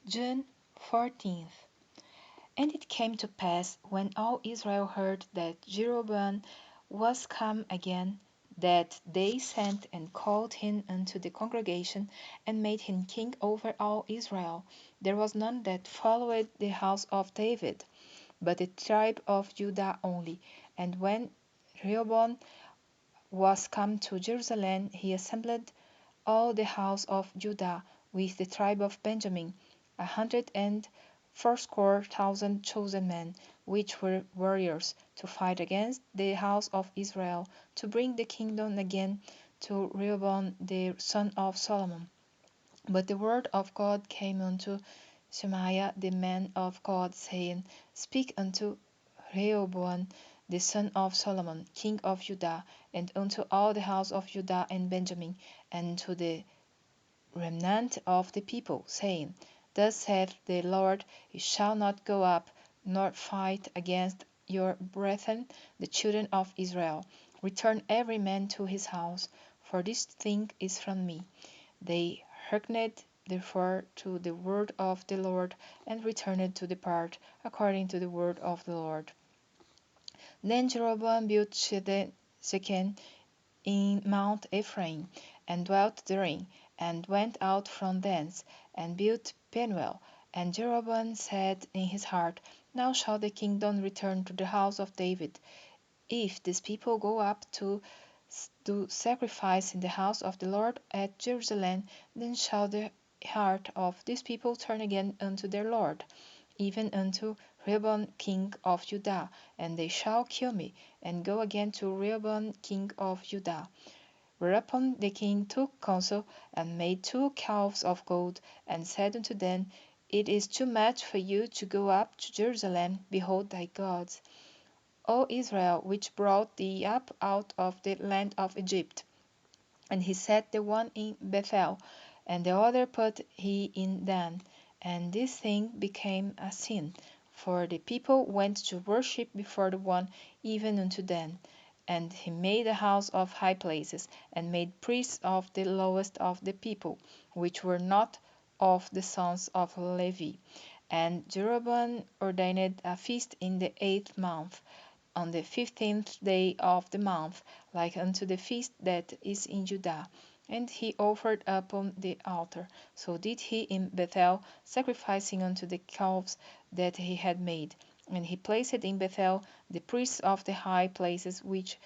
June 14th. And it came to pass, when all Israel heard that Jeroboam was come again, that they sent and called him unto the congregation, and made him king over all Israel. There was none that followed the house of David, but the tribe of Judah only. And when Rehoboam was come to Jerusalem, he assembled all the house of Judah with the tribe of Benjamin, 180,000 chosen men, which were warriors, to fight against the house of Israel, to bring the kingdom again to Rehoboam the son of Solomon. But the word of God came unto Shemaiah the man of God, saying, Speak unto Rehoboam the son of Solomon, king of Judah, and unto all the house of Judah and Benjamin, and to the remnant of the people, saying, Thus saith the Lord, ye shall not go up, nor fight against your brethren, the children of Israel. Return every man to his house, for this thing is from me. They hearkened therefore to the word of the Lord, and returned to depart according to the word of the Lord. Then Jeroboam built Shechem in Mount Ephraim, and dwelt therein, and went out from thence, and built Penuel. And Jeroboam said in his heart, Now shall the kingdom return to the house of David. If this people go up to do sacrifice in the house of the Lord at Jerusalem, then shall the heart of this people turn again unto their Lord, even unto Rehoboam king of Judah, and they shall kill me, and go again to Rehoboam king of Judah. Whereupon the king took counsel, and made 2 calves of gold, and said unto them, It is too much for you to go up to Jerusalem. Behold thy gods, O Israel, which brought thee up out of the land of Egypt. And he set the one in Bethel, and the other put he in Dan. And this thing became a sin, for the people went to worship before the one, even unto Dan. And he made a house of high places, and made priests of the lowest of the people, which were not of the sons of Levi. And Jeroboam ordained a feast in the 8th month, on the 15th day of the month, like unto the feast that is in Judah. And he offered upon the altar. So did he in Bethel, sacrificing unto the calves that he had made. And he placed in Bethel the priests of the high places which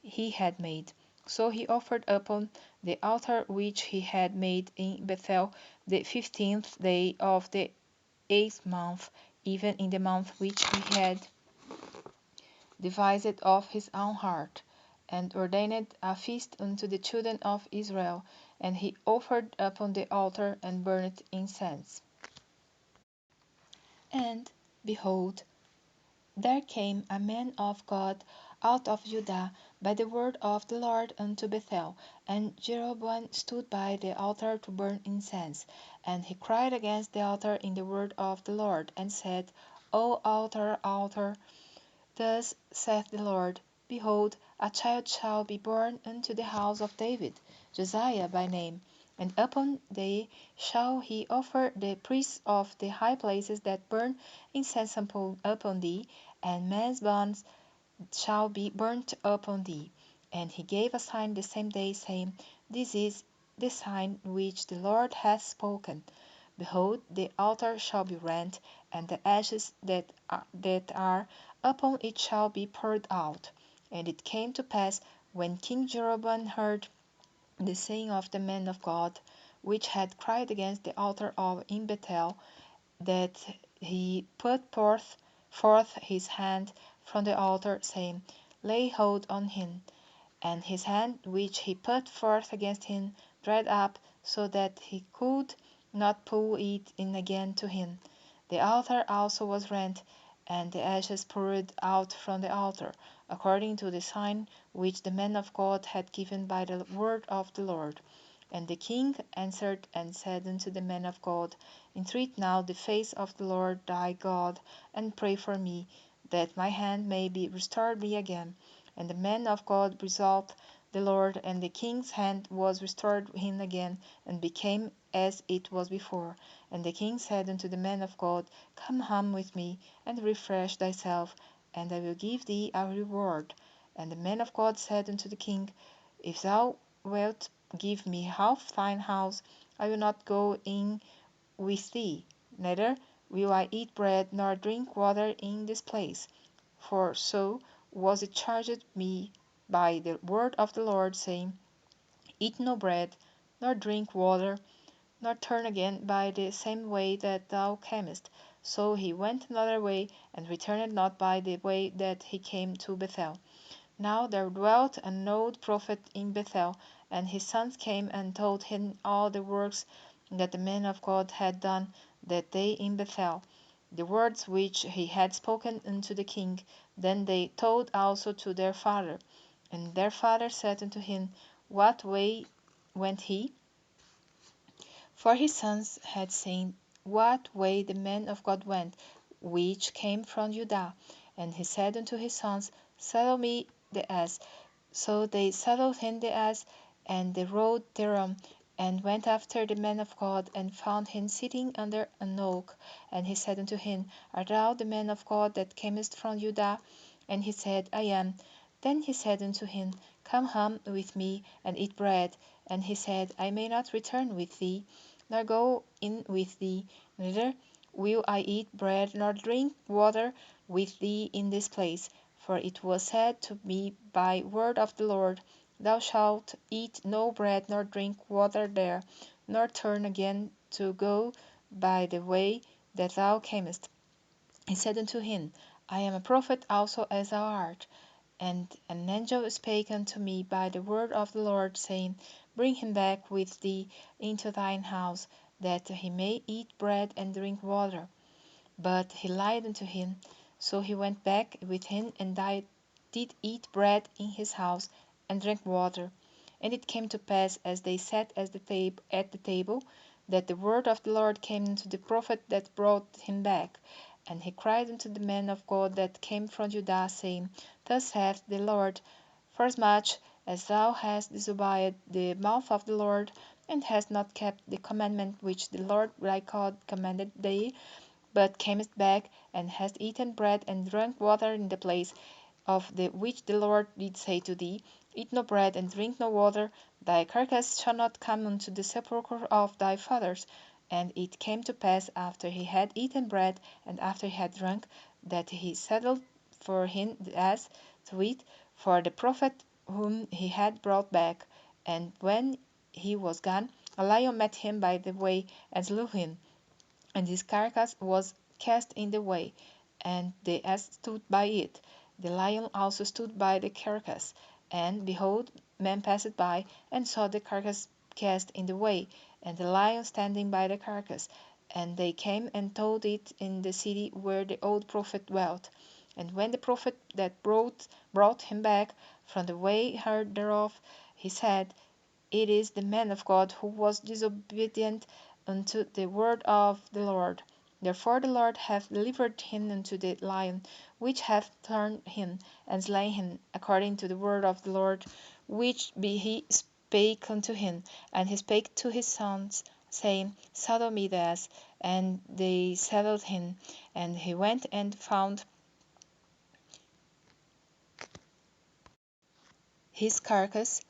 he had made. So he offered upon the altar which he had made in Bethel the 15th day of the 8th month, even in the month which he had devised of his own heart, and ordained a feast unto the children of Israel, and he offered upon the altar and burnt incense. And, behold, there came a man of God out of Judah by the word of the Lord unto Bethel, and Jeroboam stood by the altar to burn incense. And he cried against the altar in the word of the Lord, and said, O altar, altar, thus saith the Lord, Behold, a child shall be born unto the house of David, Josiah by name, and upon thee shall he offer the priests of the high places that burn incense upon thee, and men's bones shall be burnt upon thee. And he gave a sign the same day, saying, This is the sign which the Lord hath spoken. Behold, the altar shall be rent, and the ashes that are upon it shall be poured out. And it came to pass, when King Jeroboam heard the saying of the man of God, which had cried against the altar of in Bethel, that he put forth his hand from the altar, saying, Lay hold on him. And his hand which he put forth against him dried up, so that he could not pull it in again to him. The altar also was rent, and the ashes poured out from the altar, according to the sign which the man of God had given by the word of the Lord. And the king answered and said unto the man of God, Entreat now the face of the Lord thy God, and pray for me, that my hand may be restored me again. And the man of God resolved the Lord, and the king's hand was restored him again, and became as it was before. And the king said unto the man of God, Come home with me, and refresh thyself, and I will give thee a reward. And the man of God said unto the king, If thou wilt give me half thine house, I will not go in with thee, neither will I eat bread nor drink water in this place. For so was it charged me by the word of the Lord, saying, Eat no bread, nor drink water, nor turn again by the same way that thou camest. So he went another way, and returned not by the way that he came to Bethel. Now there dwelt an old prophet in Bethel, and his sons came and told him all the works that the man of God had done that day in Bethel, the words which he had spoken unto the king. Then they told also to their father. And their father said unto him, What way went he? For his sons had seen what way the man of God went, which came from Judah. And he said unto his sons, Saddle me the ass. So they saddled him the ass, and they rode thereon, and went after the man of God, and found him sitting under an oak. And he said unto him, Art thou the man of God that camest from Judah? And he said, I am. Then he said unto him, Come home with me, and eat bread. And he said, I may not return with thee, nor go in with thee, neither will I eat bread nor drink water with thee in this place. For it was said to me by word of the Lord, Thou shalt eat no bread nor drink water there, nor turn again to go by the way that thou camest. He said unto him, I am a prophet also as thou art. And an angel spake unto me by the word of the Lord, saying, Bring him back with thee into thine house, that he may eat bread and drink water. But he lied unto him. So he went back with him, and did eat bread in his house, and drank water. And it came to pass, as they sat at the table, that the word of the Lord came unto the prophet that brought him back. And he cried unto the man of God that came from Judah, saying, Thus saith the Lord, Forasmuch as thou hast disobeyed the mouth of the Lord, and hast not kept the commandment which the Lord thy God commanded thee, but camest back, and hast eaten bread and drunk water in the place of the which the Lord did say to thee, Eat no bread and drink no water, thy carcass shall not come unto the sepulchre of thy fathers. And it came to pass, after he had eaten bread, and after he had drunk, that he saddled for him the ass to eat for the prophet whom he had brought back. And when he was gone, a lion met him by the way, and slew him, and his carcass was cast in the way, and the ass stood by it. The lion also stood by the carcass. And behold, men passed by, and saw the carcass cast in the way, and the lion standing by the carcass. And they came and told it in the city where the old prophet dwelt. And when the prophet that brought him back from the way heard thereof, he said, It is the man of God who was disobedient unto the word of the Lord. Therefore the Lord hath delivered him unto the lion, which hath torn him, and slain him, according to the word of the Lord, which he spake unto him. And he spake to his sons, saying, Saddle me the ass. And they saddled him, and he went and found his carcass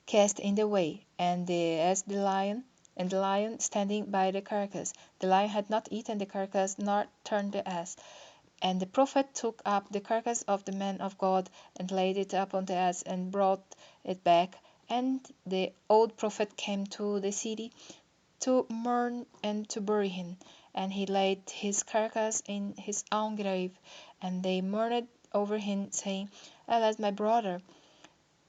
cast in the way, and the lion standing by the carcass. The lion had not eaten the carcass, nor turned the ass. And the prophet took up the carcass of the man of God, and laid it upon the ass, and brought it back. And the old prophet came to the city to mourn and to bury him. And he laid his carcass in his own grave. And they mourned over him, saying, Alas, my brother!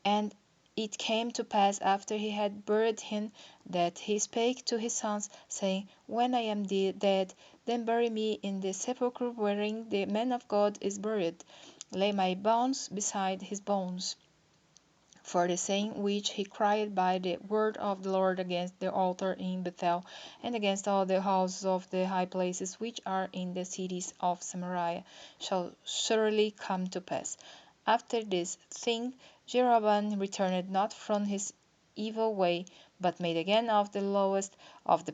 And it came to pass, after he had buried him, that he spake to his sons, saying, When I am dead, then bury me in the sepulchre wherein the man of God is buried. Lay my bones beside his bones. For the saying which he cried by the word of the Lord against the altar in Bethel, and against all the houses of the high places which are in the cities of Samaria, shall surely come to pass. After this thing Jeroboam returned not from his evil way, but made again of the lowest of the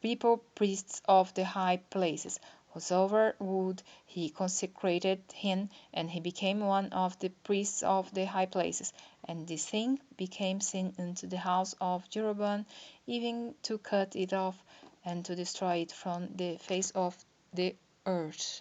people priests of the high places. Whosoever would, he consecrated him, and he became one of the priests of the high places. And this thing became sin unto the house of Jeroboam, even to cut it off, and to destroy it from the face of the earth.